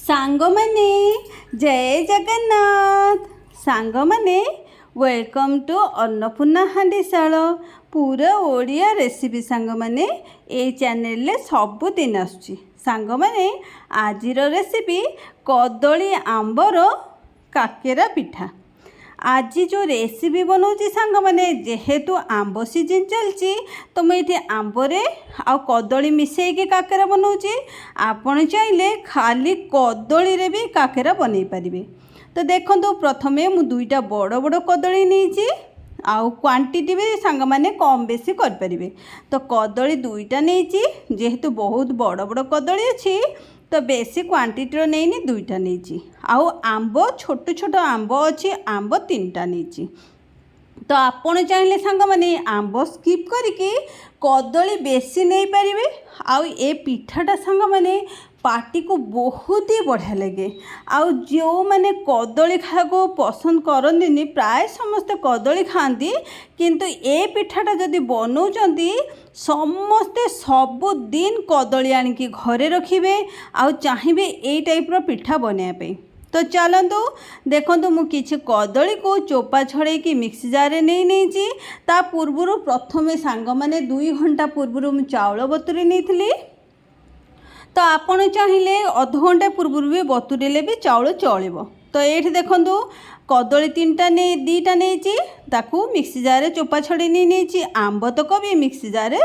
ସାଙ୍ଗମାନେ ଜୟ ଜଗନ୍ନାଥ। ସାଙ୍ଗମାନେ welcome to Annapurna ହାଣ୍ଡିଶାଳ। ପୁରା ଓଡ଼ିଆ ରେସିପି ସାଙ୍ଗମାନେ ଏଇ ଚ୍ୟାନେଲରେ ସବୁଦିନ ଆସୁଛି। ସାଙ୍ଗମାନେ ଆଜିର ରେସିପି କଦଳୀ ଆମ୍ବର କାକେରା ପିଠା। আজি जो रेसिपी बनाऊँगी सांगमाने जेहेतु आंब सीजन चलती तो मुझे आंबरे आ कदली मिसेक काकेरा बनाऊँगी। आपण चाहिए खाली कदली रे भी काकेरा बनई पारे। तो देखो प्रथमे मु दुईटा बड़ बड़ कदली नहीं आउ क्वांटिटी भी सांग माने कम बेसी कर परिबे। तो कदली दुईटा नहीं जेहेतु बहुत बड़ बड़ कदली अच्छी तो बेसी क्वांटिटी नहीं दुईटा नहीं। आउ आंब छोट छोट आंब अच्छी आंब तीनटा नहीं। तो आपण चाहिए सांग माने आंब स्किप करके कदली बेसी नहीं पारे। आउ ए पिठाटा सांग माने पार्टी को बहुत ही बढ़िया लगे। आउ जो माने कदली खाया को पसंद करती प्राय समस्ते कदली खाती किंतु ए पिठाटा जदि बनाऊँच समस्ते सबुदिन कदली आनिकी घरे रखिए आउ चाहिए यही टाइप्र पिठा बनवाई। तो चलतु देखु मु किछि कदली को चोपा छड़े कि मिक्सी जार नहीं ता पूर्व प्रथमे सांग माने 2 घंटा पूर्व मु चाउल बतुरी नहीं। तो आपण चाहिए अध घंटा पूर्व भी बतुरेले भी चाउल चलो। तो ये देखु कदली तीनटा नहीं दीटा नहीं ताकू मिक्सी जार चोपा छड़े नहीं आंब तक भी मिक्सी जार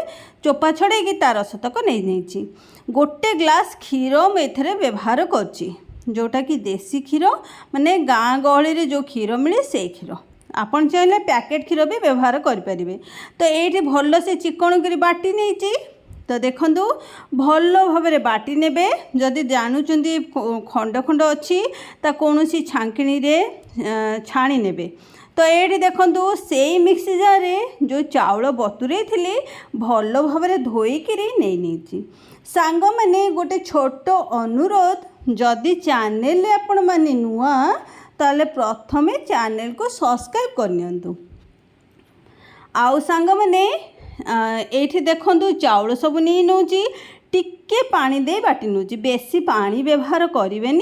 चोपा छड़े कि तार रस तक नहीं। गोटे ग्लास क्षीर मुझे व्यवहार कर जोटा कि देसी क्षीर माने गाँ गहली जो क्षीर मिले से क्षीर आपन चाहिए पैकेट क्षीर भी व्यवहार करें। तो ये भल से चिकन कर बाटी नहीं। तो देखु भल भाव बाटी नेबे। जदि जानुचंदी खंड खंड अच्छी ता कौनसी छांकणी रे छाणी नेबे। तो ये देखु से मिक्सी जार जो चाउल बतुरे थी भल भाव धोईक नहीं। सांग माने गोटे छोट अनुरोध जदि चैनल आपण माने नुआ ताले प्रथमे चैनल को सब्सक्राइब करनियंतु। आउ सांग माने ये देखु चाउल सब नहीं नौची टिके पानी दे बाटी नौची बेसी पानी व्यवहार करें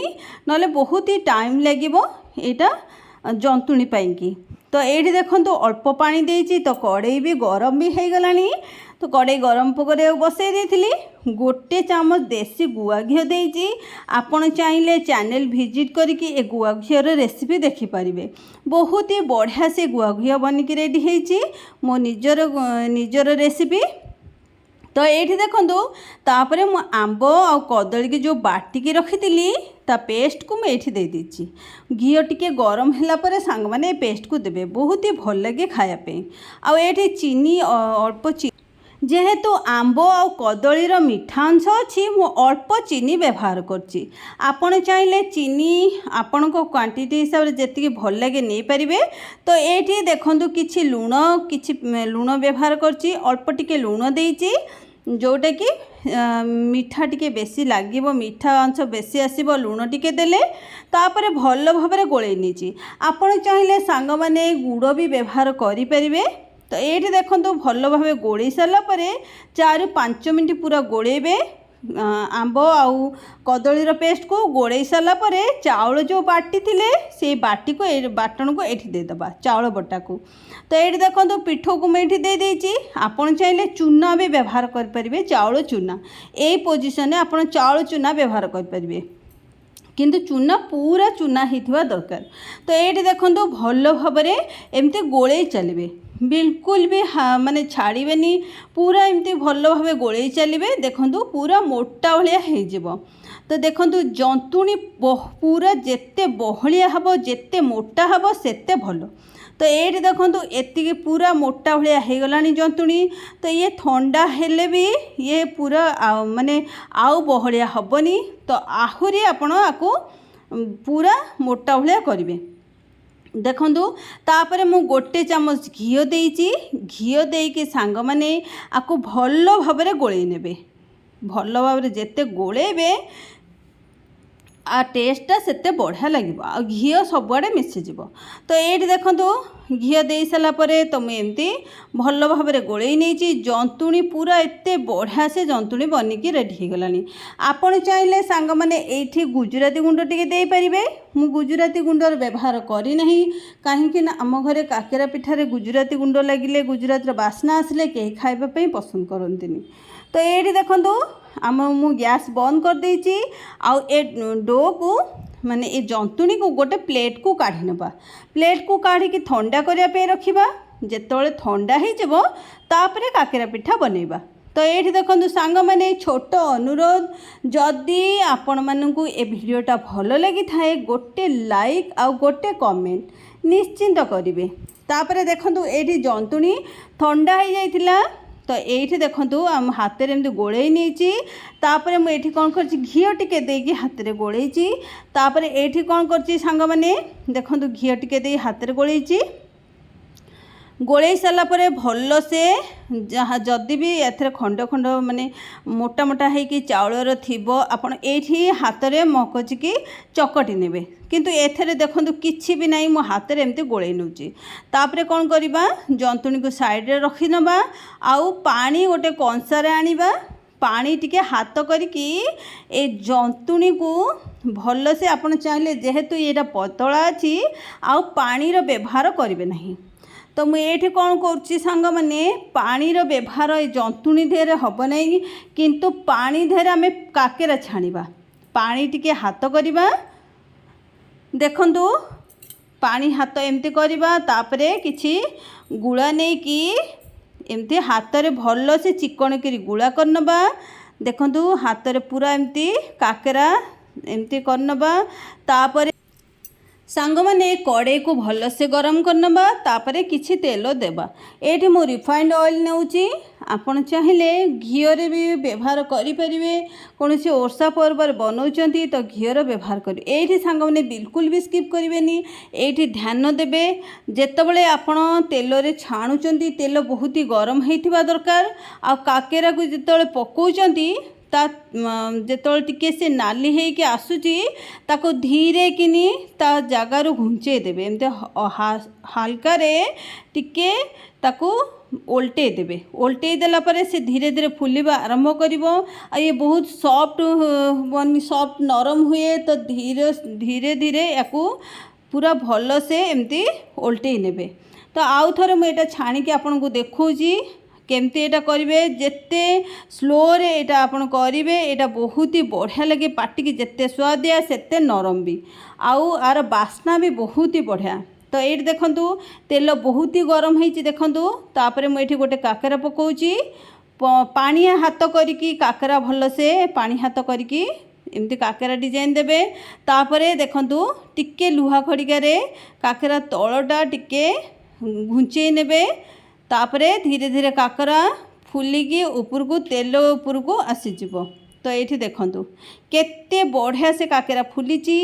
ना बहुत ही टाइम लगे यहाँ जंतुणी पाई। तो ये देखु अल्प पानी देती तो कड़े भी गरम भी हो गलानी। तो कड़े गरम पकड़े बसई देती गोटे चामच देसी गुआ घी देती। आपण चाहिए चैनल विजिट करके ए गुआ घीर रेसिपी देखिपारे। बहुत ही बढ़िया से गुआ घी बनिक रेडी होती मो निजर रेसिपी। तो ये देखु तापर मु आंब आ कदली की जो बाटिकी रखी ता पेस्ट को मुझे दे दीची। घी टिके गरम है सांग माने पेस्ट को देवे बहुत ही भल लगे खायापे। आउ ये चीनी अल्प जेहेतु आंब आ कदलीर मीठा अंश अच्छी मु अल्प चीनी व्यवहार करची। आपण चाहिए चीनी आपण को क्वांटिटी हिसाब से जी भल लगे नहीं पारे। तो ये देखु किछि लुण व्यवहार करची अल्प टिके लुण देइची जोटा कि मीठा टिके बेसी लगे मीठा अंश बेसी आसो लुण टिके देले तापर भल भाव गोले नहीं। आपण चाहिए सांग माने गुड़ भी व्यवहार करें। तो ये देखो भल भाव गोले सारापर 4-5 मिनट पूरा गोलेबे आंब आउ कदलीर पेस्ट को गोले सारापर चाउल जो बाटी थिले से बाटी को बाटन को ये देदबा चाउल बटा को। तो ये देखो पिठो को मुझे दे देती। आपण चाहिए चूना भी व्यवहार करें चाउल चूना यही पोजिशन में आप चाउल चूना व्यवहार करें किंतु चूना पूरा चूना होता दरकार। तो ये देखो भल भाव एमती गोले चलिए बिल्कुल भी माने छाड़बेनी पूरा एमती भल भाव गोले चलिए। देखो पूरा मोटा भाया हो। तो देखो जंतुणी पूरा जेते बहलिया हम जेते मोटा हम सेते भल। तो ये देखो एति पूरा मोटा भाया हो गलानी जंतुणी। तो ये ठंडा हेले भी ये पूरा माने आउ बहलिया हेनी। तो आहुरी आपण आपको पूरा मोटा भाया करेंगे। देखु तापर मु गोटे चामच घी देइची। घी देके सांग माने आपको भल भाव गोले नेबे। भल भाव जेते गोलेबे आ टेस्टा सेते बढ़िया लगे आ घी सबुआड़े मिसीज। तो ये देखो घी दे सारापर तो मुझे एमती भल भाव में गोलई नहीं जंतुणी पूरा एत बढ़िया से जंतुणी बनिकी रेडी हो गलानी। आपण चाहिए सांग मैंने ये गुजराती गुंड टे दे पारे। मु गुजराती गुंडर व्यवहार करना कहीं आम घरे काकेरा पिठारे गुजराती गुंड लगिले गुजरात बास्ना आसिले कहीं खाइबापी पसंद करती। तो ये देखो आम मु गैस बंद कर देची आउ ए डो को माने ए जंतुणी को गोटे प्लेट को काढ़ी नबा। प्लेट को काढ़ी की ठंडा करने रखिबा। जेतोले ठंडा हो जब तापरे काकेरा पिठा बनैबा। तो ये देखो सांग मैंने छोट अनुरोध जदि आपण मानू ए भिडियोटा भल लगी थाए गोटे लाइक आ गोटे कमेंट निश्चिंत करेंगे। तापरे देखो ये जंतुणी ठंडा हो जाइथिला। तो ये देखो आम हाथ में एमती गोलई नहीं तापर मुझे कौन कर घी टिके देकी हाथ में गोलई तापर ये कौन कर सांग मैंने देखो घी टिके दे हाथ में गोलई गोलई सारापर भल से जहाँ जदि भी एथरे खंड खंड माने मोटा मोटा होगी चाउलर थी आपड़ ये हाथ में मकचिकी चकटी ने किंतु एथरे देखो किसी भी नहीं मो हाथ में एमती गोलई नौची। तापरे कौन करवा जंतुणी को साइड रे रखी नबा आउ पानी गोटे कंसारे आनिबा पानी टिके हाथ करिकी ए जंतुणी को भल से आपन चाहिए जेहेतु ये पतला अच्छी आउ पानी रो व्यवहार करेंगे नहीं। तो मुझे कौन कर सांग मैंने पानी रो व्यवहार ये जंतुणी धेर हम नहीं किंतु पानी धेर आम काकेरा छाणीबा। पानी टिके हाथ करवा देखंतु पानी हाथ एमती करवा तापरे किछि गुड़ा नहीं कि एमती हाथ रे भल से चिकन करी गुड़ा करनबा। देखंतु हाथ रे पूरा एमती काकेरा एमती करनबा। तापरे सांग मैंने कड़े को भल से गरम करनबा तापरे किछि तेल देबा। एठी मो रिफाइंड ऑयल नेउची आपण चाहिए घीरे भी व्यवहार करें। कौन से ओषा पर्व बनाऊँच तो घीर व्यवहार करें। ये सांग मैंने बिल्कुल भी स्किप करेंगे। ये ध्यान देवे जितेबले आपण तेल रे छाणुचंती तेल बहुत ही गरम होइथिबा दरकार। आ काकेरा को जितेबले पकाउचंती ता जितेबाला टिके से नाली होइके आसुची ताको धीरे किनी ता जगार घुंचे देवे एमती हाल्का रे टिके ताको ओल्टे देवे। ओल्टे देला परे से धीरे धीरे फुलिबा आरंभ करिवो। आ ये बहुत सॉफ्ट नरम हुए तो धीरे धीरे धीरे याकू पूरा भल से एमती ओल्टे नेबे। तो आउ थरे मुझे छाणिकी आपन को देखौची केमती एटा करेंगे जिते स्लो रे एटा आपन करेंगे एटा बहुत ही बढ़िया लगे पाटी की जिते स्वादिया सेते नरम भी आउ आर बास्ना भी बहुत ही बढ़िया। तो ये देखंतु तेल बहुत ही गरम होइछि देखंतु तापरे मुझे गोटे काकेरा पकाउची पानी हाथ करिकी काकेरा भल से पानी हाथ करिकी एमती काकेरा डिजाइन देबे। तापरे देखंतु टिके लुहा खड़िकारे काकेरा तलटा टिके घुंचेई नेबे। तापरे धीरे धीरे काकरा फुलिकी ऊपर को तेल ऊपर को आसीजिवो। तो ये देखंतु केते बढ़िया से काकेरा फुलीची।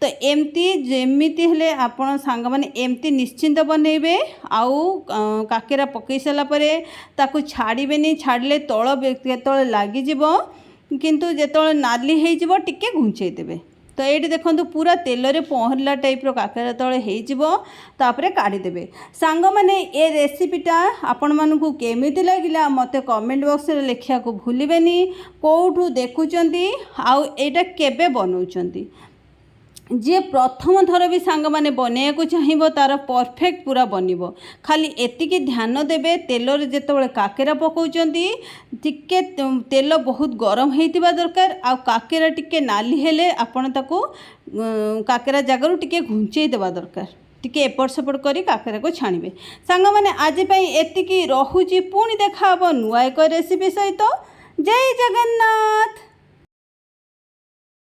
तो एमती जेमिति हेले आपण सांग माने एमती निश्चिंत बनैबे। आउ काकेरा पकई सारा परे ताकू छाड़िबेनी छाड़ले तळ केतळे लागि जिवो किंतु जेतळे नाली हेइ जिवो टिके घुंचेई देबे। तो ये देखो पूरा तेल रे पहरला टाइप रो काकेरा तले होपरे काढ़ीदेवे। सांग मैंने ये रेसिपीटा आपण मानू केमिति लगिला मते कमेंट बॉक्स रे लिखिया को भूलिबेनी। कोठू देखुचंती आउ एटा केबे बनाउचंती जे प्रथम थर भी सांग माने बनेया को चाहिबो तार परफेक्ट पूरा बनिबो। खाली एतिकी ध्यान देबे तेल रे जेतबेले काकेरा पकाउचंती टिके तेल बहुत गरम हेतिबा दरकार। आ काकेरा टिके नाली हेले आपण ताको काकेरा जगारु टिके घुंचेई देबा दरकार। टिके एपट सेपट करी काकेरा को छाणिबे। सांग माने आज पई एतिकी रहुची पुणी देखा हबो नुआ एक रेसिपी सहित। जय जगन्नाथ।